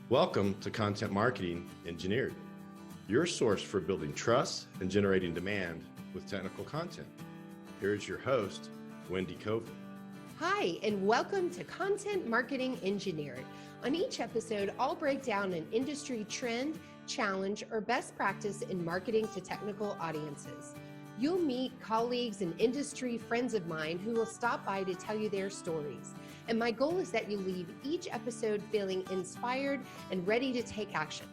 Welcome to Content Marketing Engineered, your source for building trust and generating demand with technical content. Here is your host, Wendy Covey. Hi, and welcome to Content Marketing Engineered. On each episode, I'll break down an industry trend, challenge, or best practice in marketing to technical audiences. You'll meet colleagues and industry friends of mine who will stop by to tell you their stories. And my goal is that you leave each episode feeling inspired and ready to take action.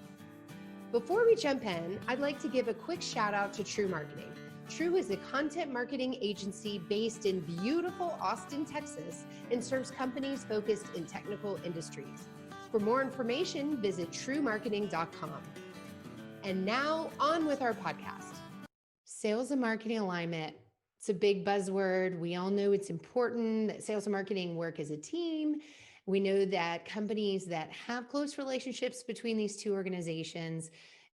Before we jump in, I'd like to give a quick shout out to TREW Marketing. TREW is a content marketing agency based in beautiful Austin, Texas, and serves companies focused in technical industries. For more information, visit trewmarketing.com. And now on with our podcast. Sales and marketing alignment. It's a big buzzword. We all know it's important that sales and marketing work as a team. We know that companies that have close relationships between these two organizations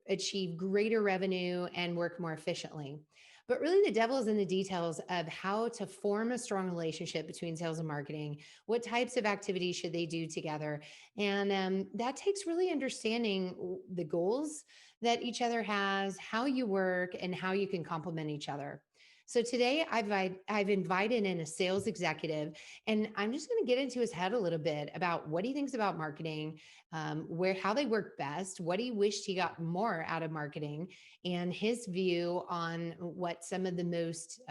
achieve greater revenue and work more efficiently. But really, the devil is in the details of how to form a strong relationship between sales and marketing. What types of activities should they do together? And that takes really understanding the goals that each other has, how you work, and how you can complement each other. So today I've invited in a sales executive, and I'm just going to get into his head a little bit about what he thinks about marketing, how they work best, what he wished he got more out of marketing, and his view on what some of the most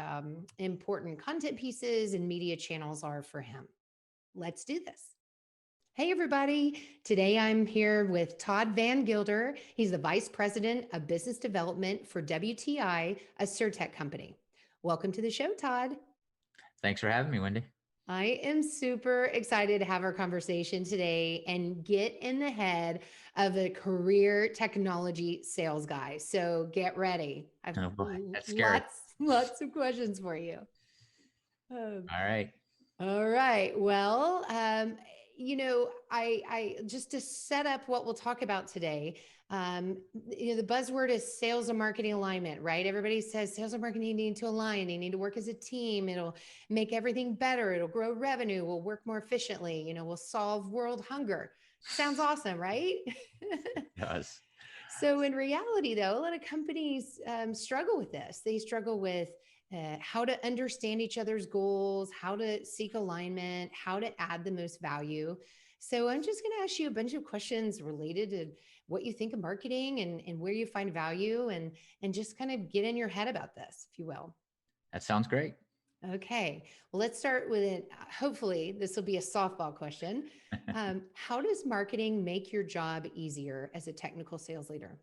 important content pieces and media channels are for him. Let's do this. Hey, everybody. Today I'm here with Todd VanGilder. He's the Vice President of Business Development for WTI, a SurTech company. Welcome to the show, Todd. Thanks for having me, Wendy. I am super excited to have our conversation today and get in the head of a career technology sales guy. So get ready. Oh boy, that's scary. Lots of questions for you. All right. All right. Well, I just to set up what we'll talk about today, the buzzword is sales and marketing alignment, right? Everybody says sales and marketing need to align. They need to work as a team. It'll make everything better. It'll grow revenue. We'll work more efficiently. We'll solve world hunger. Sounds awesome, right? It does. So in reality, though, a lot of companies struggle with this. They struggle with how to understand each other's goals, how to seek alignment, how to add the most value. So I'm just going to ask you a bunch of questions related to what you think of marketing and where you find value and just kind of get in your head about this, if you will. That sounds great. Okay. Well, let's start with it. Hopefully this will be a softball question. How does marketing make your job easier as a technical sales leader?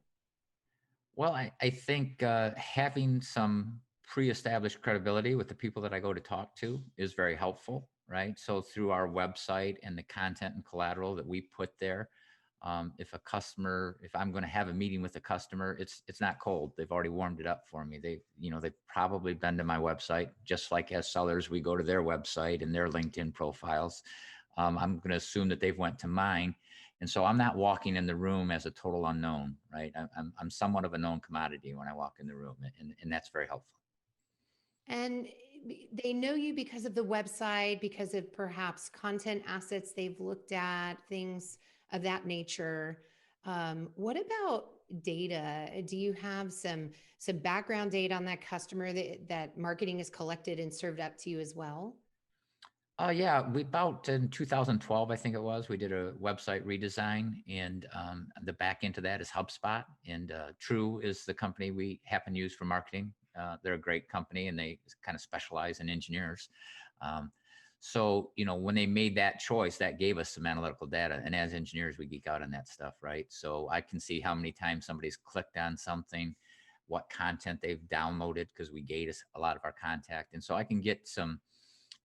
Well, I think having some pre-established credibility with the people that I go to talk to is very helpful, right? So through our website and the content and collateral that we put there, if I'm going to have a meeting with a customer, it's not cold. They've already warmed it up for me. They've probably been to my website, just like as sellers, we go to their website and their LinkedIn profiles. I'm going to assume that they've went to mine. And so I'm not walking in the room as a total unknown, right? I'm somewhat of a known commodity when I walk in the room, and that's very helpful. And they know you because of the website, because of perhaps content assets they've looked at, things of that nature. What about data? Do you have some background data on that customer that marketing is collected and served up to you as well? Yeah, about in 2012, I think it was, we did a website redesign, and the back end to that is HubSpot, and TREW is the company we happen to use for marketing. They're a great company, and they kind of specialize in engineers. So, when they made that choice, that gave us some analytical data. And as engineers, we geek out on that stuff, right? So I can see how many times somebody's clicked on something, what content they've downloaded, because we gate a lot of our contact. And so I can get some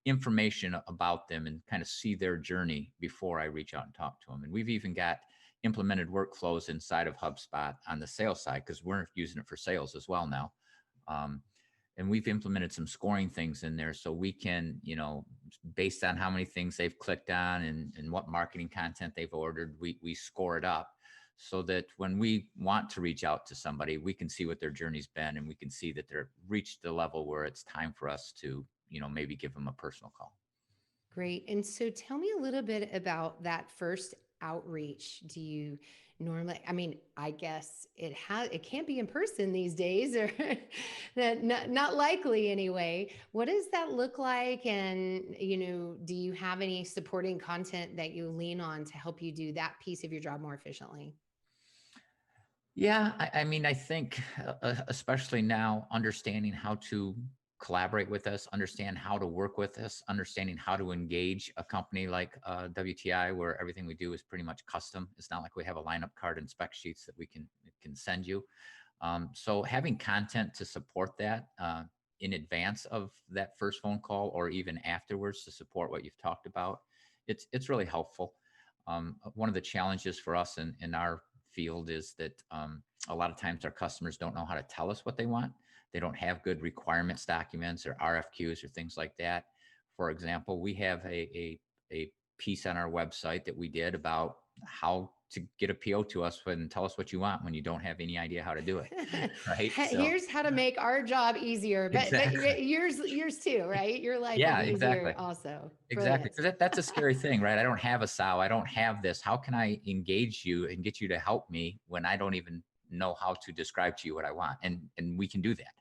information about them and kind of see their journey before I reach out and talk to them. And we've even got implemented workflows inside of HubSpot on the sales side, because we're using it for sales as well now. And we've implemented some scoring things in there so we can, based on how many things they've clicked on and what marketing content they've ordered, we score it up so that when we want to reach out to somebody, we can see what their journey's been, and we can see that they're reached the level where it's time for us to, maybe give them a personal call. Great. And so tell me a little bit about that first outreach. Do you normally, I mean, I guess it can't be in person these days, or that not likely anyway. What does that look like? And, do you have any supporting content that you lean on to help you do that piece of your job more efficiently? Yeah, I mean, I think especially now, understanding how to collaborate with us, understand how to work with us, understanding how to engage a company like WTI, where everything we do is pretty much custom. It's not like we have a lineup card and spec sheets that we can send you. So having content to support that in advance of that first phone call, or even afterwards to support what you've talked about, it's really helpful. One of the challenges for us in our field is that a lot of times our customers don't know how to tell us what they want. They don't have good requirements documents or RFQs or things like that. For example, we have a piece on our website that we did about how to get a PO to us and tell us what you want when you don't have any idea how to do it. Right. So Here's how to make our job easier, but exactly. yours too, right? Your life will Yeah, be easier exactly. also. Exactly. Brilliant. Because that's a scary thing, right? I don't have a sow. I don't have this. How can I engage you and get you to help me when I don't even know how to describe to you what I want? And we can do that.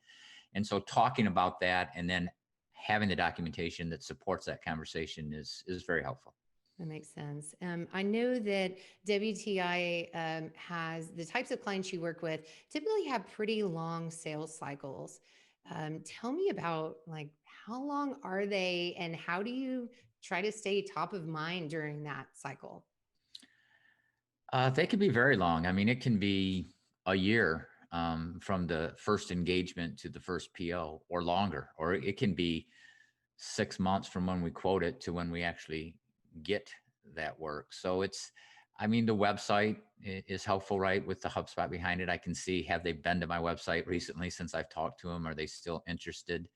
And so talking about that and then having the documentation that supports that conversation is very helpful. That makes sense. I know that WTI has the types of clients you work with typically have pretty long sales cycles. Tell me about, like, how long are they, and how do you try to stay top of mind during that cycle? They can be very long. I mean, it can be a year from the first engagement to the first PO, or longer, or it can be 6 months from when we quote it to when we actually get that work. So I mean, the website is helpful, right? With the HubSpot behind it, I can see, have they been to my website recently since I've talked to them? Are they still interested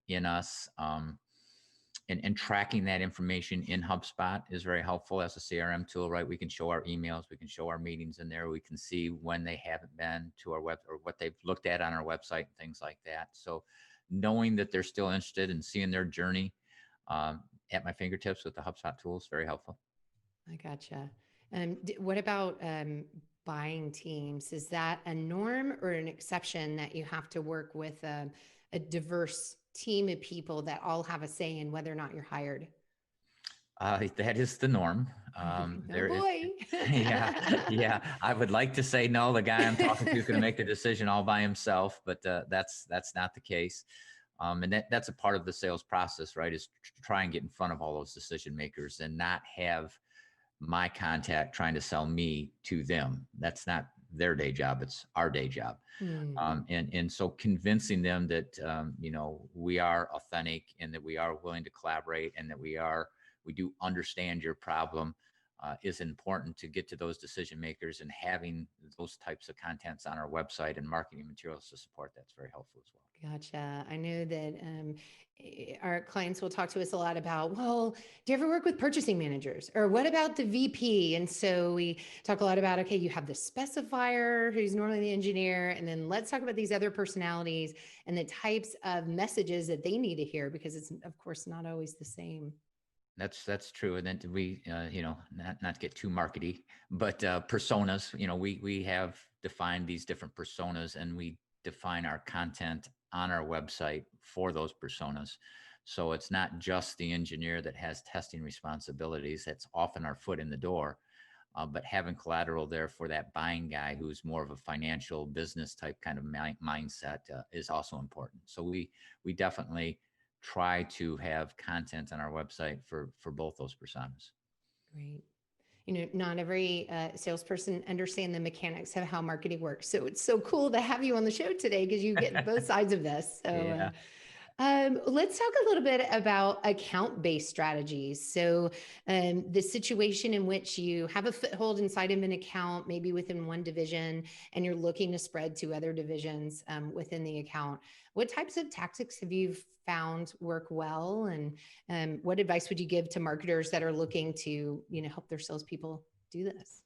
in us? And tracking that information in HubSpot is very helpful as a CRM tool, right? We can show our emails, we can show our meetings in there, we can see when they haven't been to our web, or what they've looked at on our website and things like that. So knowing that they're still interested and seeing their journey at my fingertips with the HubSpot tool is very helpful. I gotcha. What about buying teams? Is that a norm or an exception that you have to work with a diverse team of people that all have a say in whether or not you're hired? That is the norm. Oh boy. Yeah, yeah. I would like to say no. The guy I'm talking to is going to make the decision all by himself, but that's not the case. And that's a part of the sales process, right? Is to try and get in front of all those decision makers and not have my contact trying to sell me to them. That's not their day job. It's our day job. Hmm. And so convincing them that, we are authentic and that we are willing to collaborate and that we do understand your problem is important to get to those decision makers, and having those types of contents on our website and marketing materials to support that's very helpful as well. Gotcha. I know that our clients will talk to us a lot about, well, do you ever work with purchasing managers? Or what about the VP? And so we talk a lot about, okay, you have the specifier who's normally the engineer, and then let's talk about these other personalities and the types of messages that they need to hear, because it's, of course, not always the same. That's true. And then we, not to get too markety, but personas, we have defined these different personas, and we define our content on our website for those personas. So it's not just the engineer that has testing responsibilities. That's often our foot in the door. But having collateral there for that buying guy who's more of a financial business type kind of mindset is also important. So we definitely try to have content on our website for both those personas. Great. Not every salesperson understand the mechanics of how marketing works. So it's so cool to have you on the show today, because you get both sides of this. So Yeah. let's talk a little bit about account-based strategies. So the situation in which you have a foothold inside of an account, maybe within one division, and you're looking to spread to other divisions within the account. What types of tactics have you found work well? And what advice would you give to marketers that are looking to, help their salespeople do this?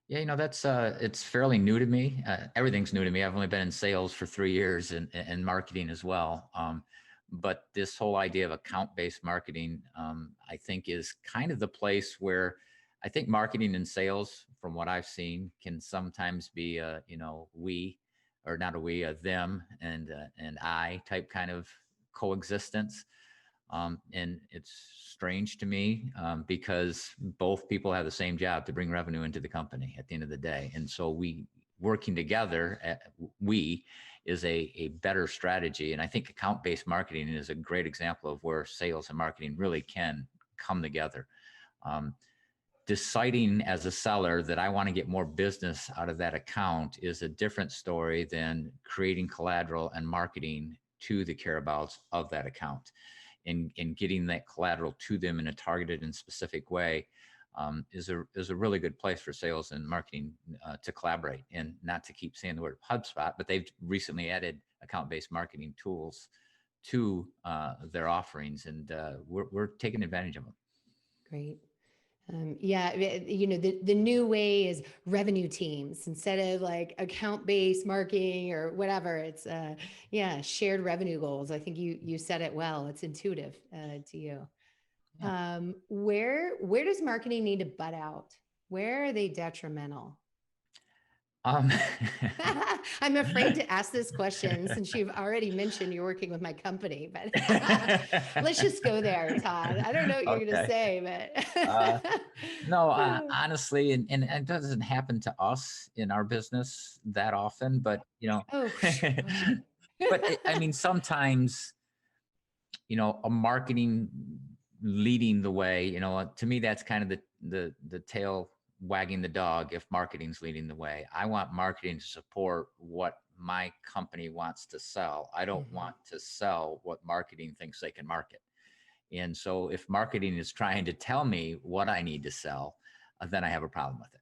Yeah, that's it's fairly new to me. Everything's new to me. I've only been in sales for 3 years and marketing as well. But this whole idea of account-based marketing, I think is kind of the place where I think marketing and sales, from what I've seen, can sometimes be a, we, or not a we, a them and I type kind of coexistence. And it's strange to me because both people have the same job to bring revenue into the company at the end of the day. And so working together, we is a better strategy. And I think account-based marketing is a great example of where sales and marketing really can come together. Deciding as a seller that I want to get more business out of that account is a different story than creating collateral and marketing to the careabouts of that account. And getting that collateral to them in a targeted and specific way is a really good place for sales and marketing to collaborate. And not to keep saying the word HubSpot, but they've recently added account-based marketing tools to their offerings, and we're taking advantage of them. Great. The new way is revenue teams instead of like account-based marketing or whatever. It's shared revenue goals. I think you said it well. It's intuitive to you. Yeah. Where does marketing need to butt out? Where are they detrimental? I'm afraid to ask this question since you've already mentioned you're working with my company, but let's just go there, Todd. I don't know what you're going to say, but no, honestly, and it doesn't happen to us in our business that often, but but I mean, sometimes, a marketing leading the way, to me, that's kind of the tail wagging the dog if marketing's leading the way. I want marketing to support what my company wants to sell. I don't want to sell what marketing thinks they can market. And so if marketing is trying to tell me what I need to sell, then I have a problem with it.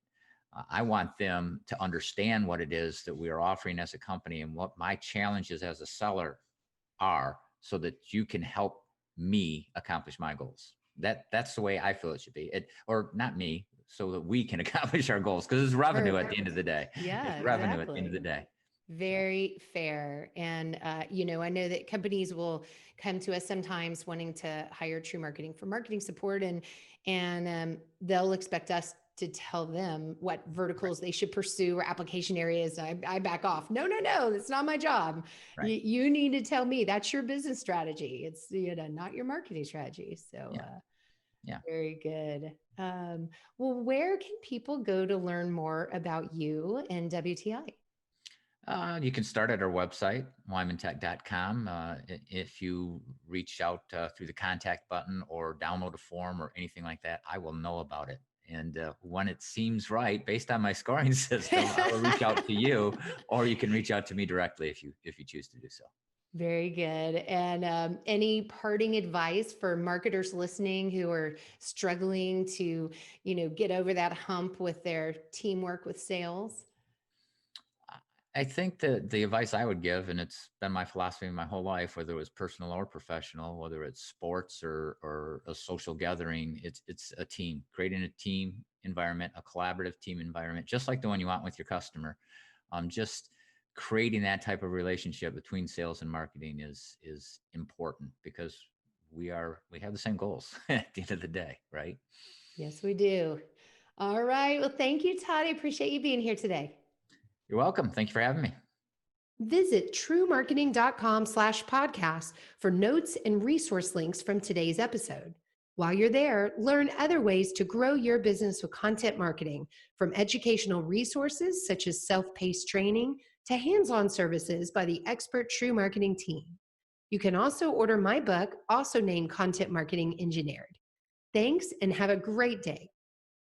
I want them to understand what it is that we are offering as a company and what my challenges as a seller are, so that you can help me accomplish my goals. That's the way I feel it should be. Or not me, so that we can accomplish our goals, because it's revenue at the end of the day. Yeah, it's revenue at the end of the day. Very fair. And, I know that companies will come to us sometimes wanting to hire TREW Marketing for marketing support, and they'll expect us to tell them what verticals they should pursue or application areas. I back off. No, that's not my job. Right. You need to tell me. That's your business strategy. It's not your marketing strategy. So very good. Well, where can people go to learn more about you and WTI? You can start at our website, wymanntech.com. If you reach out through the contact button or download a form or anything like that, I will know about it. And when it seems right, based on my scoring system, I will reach out to you, or you can reach out to me directly if you choose to do so. Very good. And any parting advice for marketers listening who are struggling to, get over that hump with their teamwork with sales? I think that the advice I would give, and it's been my philosophy my whole life, whether it was personal or professional, whether it's sports or a social gathering, it's a team, creating a team environment, a collaborative team environment, just like the one you want with your customer. Just creating that type of relationship between sales and marketing is important, because we have the same goals at the end of the day, right? Yes, we do. All right. Well, thank you, Todd. I appreciate you being here today. You're welcome. Thank you for having me. Visit TREWmarketing.com/podcast for notes and resource links from today's episode. While you're there, learn other ways to grow your business with content marketing, from educational resources such as self-paced training to hands-on services by the expert TREW Marketing team. You can also order my book, also named Content Marketing Engineered. Thanks, and have a great day.